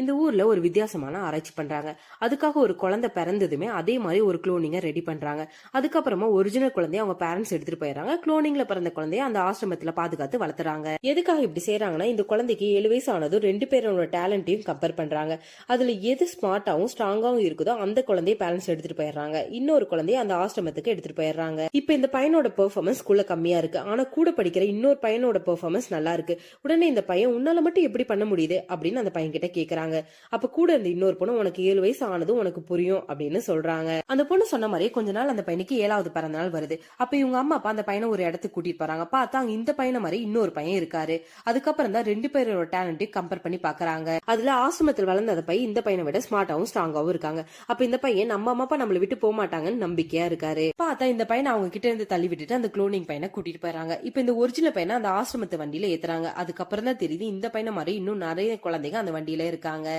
இந்த ஊர்ல ஒரு வித்தியாசமான ஆராய்ச்சி பண்றாங்க. அதுக்காக ஒரு குழந்தை பிறந்ததுமே அதே மாதிரி ஒரு குளோனிங்க ரெடி பண்றாங்க. அதுக்கப்புறமா ஒரிஜினல் குழந்தைய அவங்க பேரண்ட்ஸ் எடுத்துட்டு போயிடுறாங்க. குளோனிங்ல பிறந்த குழந்தைய அந்த ஆசிரமத்துல பாதுகாத்து வளர்த்துறாங்க. எதுக்காக இப்படி செய்யறாங்கன்னா, இந்த குழந்தைக்கு 7 வயசு ஆனதும் 2 பேரோட டேலண்டையும் கம்பேர் பண்றாங்க. அதுல எது ஸ்மார்ட்டாவும் ஸ்ட்ராங்காவும் இருக்குதோ அந்த குழந்தைய பேரண்ட்ஸ் எடுத்துட்டு போயிடுறாங்க. இன்னொரு குழந்தைய அந்த ஆசிரமத்துக்கு எடுத்துட்டு போயிடுறாங்க. இப்ப இந்த பையனோட பெர்ஃபார்மன்ஸ் ஸ்கூல்ல கம்மியா இருக்கு. ஆனா கூட படிக்கிற இன்னொரு பையனோட பெர்ஃபார்மன்ஸ் நல்லா இருக்கு. உடனே இந்த பையன் உன்னால மட்டும் எப்படி பண்ண முடியுது அப்படின்னு அந்த பையன் கிட்ட கேக்குறாங்க. அப்ப கூட இருந்த இன்னொரு பொண்ணு, உனக்கு 7 வயசு ஆனதும் உனக்கு புரியும் அப்படின்னு சொல்றாங்க. அந்த பொண்ணு சொன்ன மாதிரி கொஞ்ச நாள் அந்த பையனுக்கு 7வது பிறந்த நாள் வருது. அப்ப இவங்க அம்மா அப்பா அந்த பையனை ஒரு இடத்துக்கு கூட்டிட்டு போறாங்க. பார்த்தா அங்க இந்த பையனை மாதிரி இன்னொரு பையன் இருக்காரு. அதுக்கப்புறம் தான் 2 பேரோட டேலண்டையும் கம்பேர் பண்ணி பாக்குறாங்க. அதுல ஆசிரமத்தில் வளர்ந்த அந்த பையன் இந்த பையனை விட ஸ்மார்ட்டாவும் ஸ்ட்ராங்காவும் இருக்காங்க. அப்ப இந்த பையன் நம்ம அம்மா அப்பா நம்மளை விட்டு போக மாட்டாங்கன்னு நம்பிக்கையா இருக்காரு. பார்த்தா இந்த பையனை அவங்க கிட்ட இருந்து தள்ளி விட்டுட்டு அந்த குளோனிங் பையனை கூட்டிட்டு போறாங்க. இப்ப இந்த ஒரிஜினல் பையனை அந்த ஆசிரமத்து வண்டியில ஏத்துறாங்க. அதுக்கப்புறம் தான் தெரியுது இந்த பையனை மாதிரி இன்னும் நிறைய குழந்தைங்க அந்த வண்டியில இருக்காங்க.